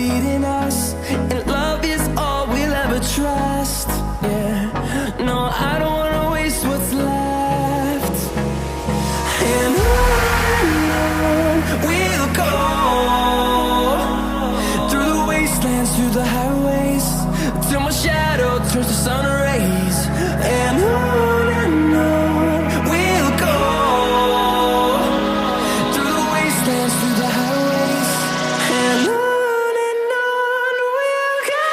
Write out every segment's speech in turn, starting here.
leading us, and love is all we'll ever trust. Yeah, no, I don't wanna waste what's left. And on we'll go, through the wastelands, through the highways, till my shadow turns to sun rays. And on we'll go, through the wastelands, through the highways, and on we'll go.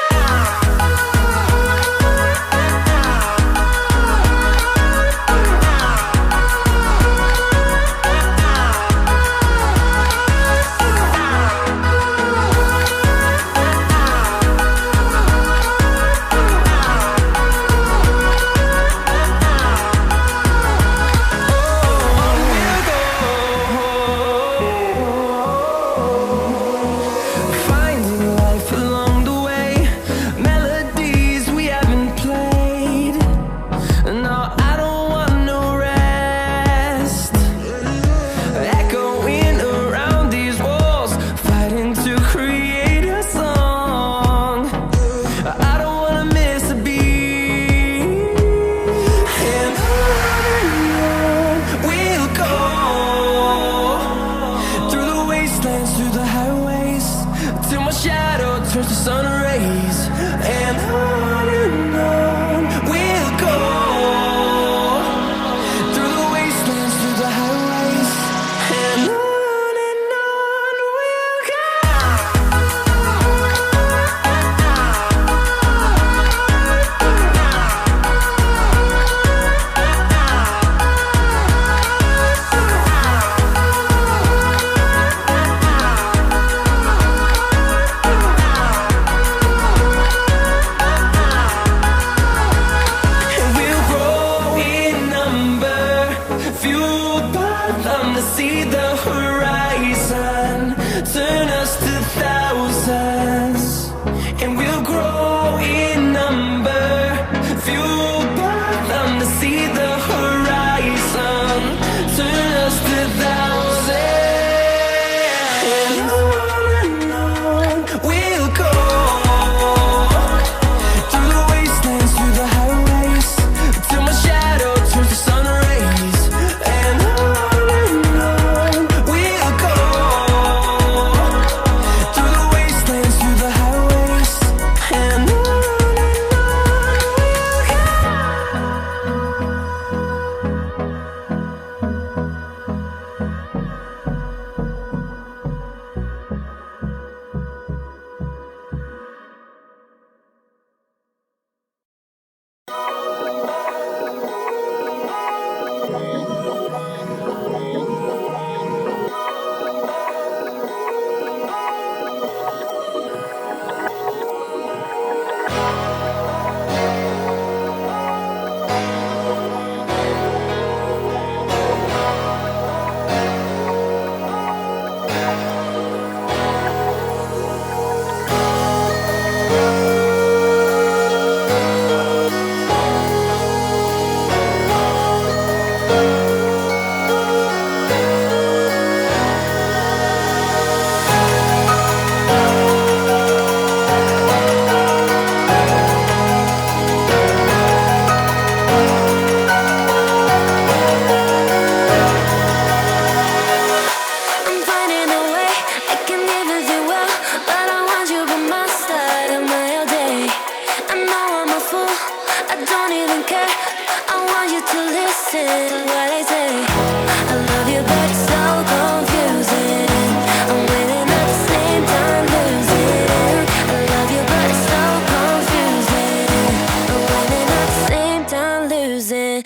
Through the highways, till my shadow turns to sun rays. And on we'll go, through the wastelands, through the highways, and on we'll go. Fueled by them to see the horizon, turn us to thousands, and we'll grow in number. Fueled by them to see the horizon, turn us to thousands, and on we'll go, through the wastelands, through the highways, till my shadow turns to sun rays. And on we'll go, through the wastelands, through the highways, and on we'll go. I'm finding a way, I can never do well, but I want you by my side of my all day. I know I'm a fool, I don't even care. I want you to listen to what I say. I love you, but it's so confusing. I'm winning at the same time losing. I love you, but it's so confusing. I'm winning at the same time losing.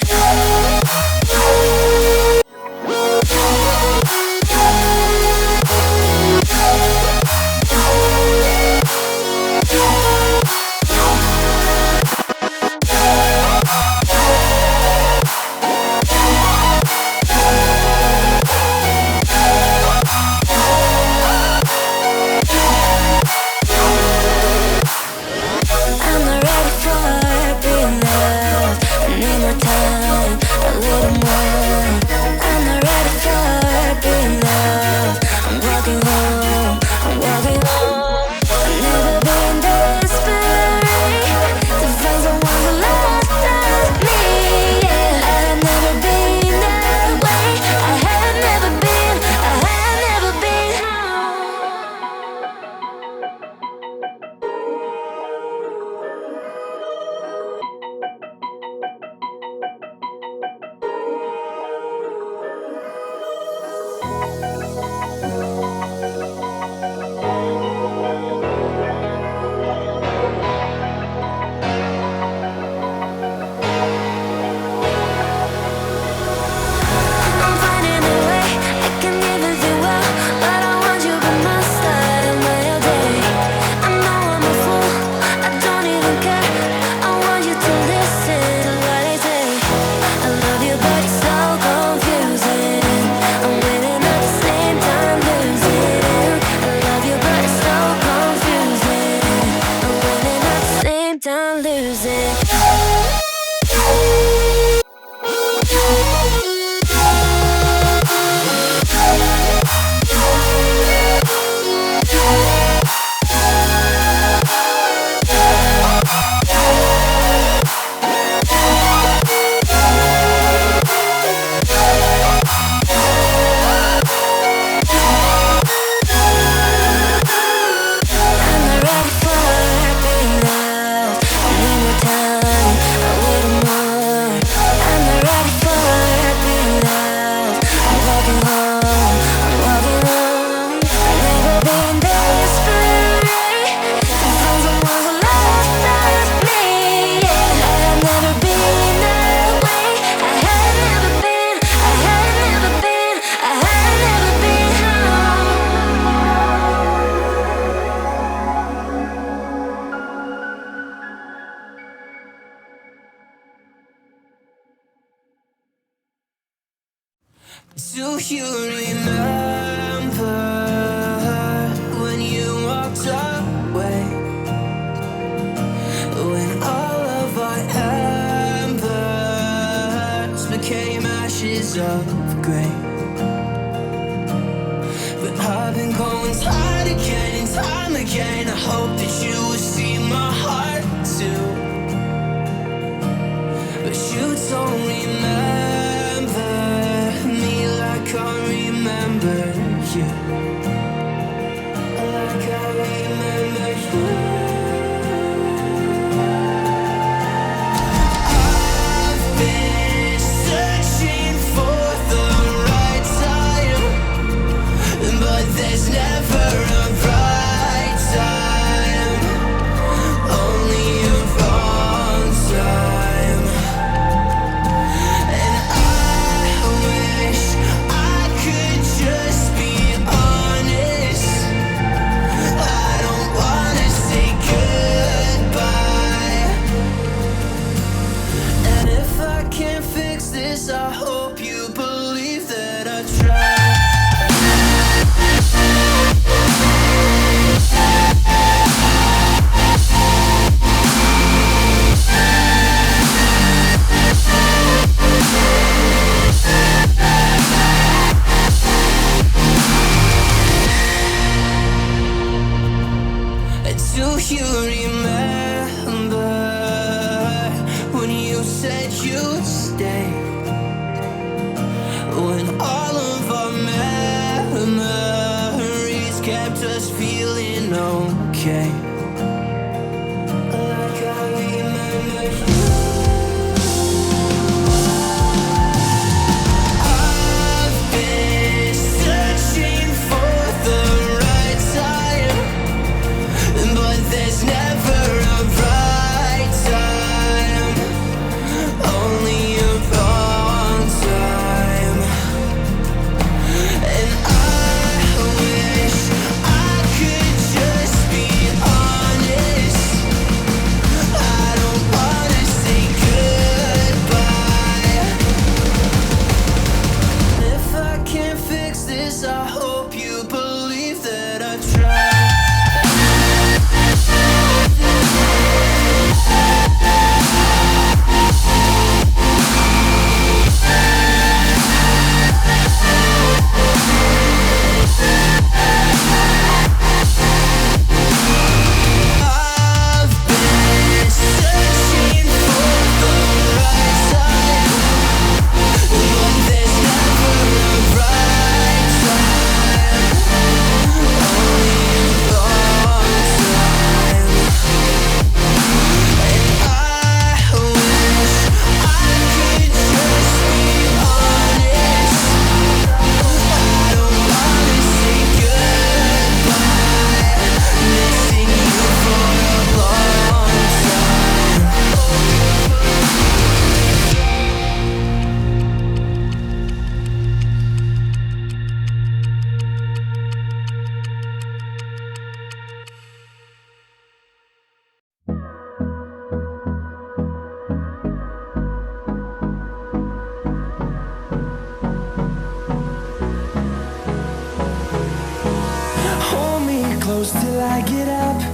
Do you remember when you walked away? When all of our embers became ashes of grey. But I've been going time again and time again. I hope that you will see my heart too. But you don't remember me like I remember you. Like I remember you. I've been searching for the right time, but there's never a right time, only a wrong time. And I wish I could just be honest. I don't wanna say goodbye. And if I can't fix this, I hope you believe that I tried. Do you remember when you said you'd stay? When all of our memories kept us feeling okay. Like I remember you. I've been searching for the right time, but there's never a right time, only a wrong time. And I wish I could just be honest. I don't wanna say goodbye. If I can't fix this, I hope you believe that I tried. I've been searching for the right time, but there's never a right time, only a wrong time. And I wish I could just be honest. I don't wanna say goodbye, missing you for a long time. Hold me close till I get up.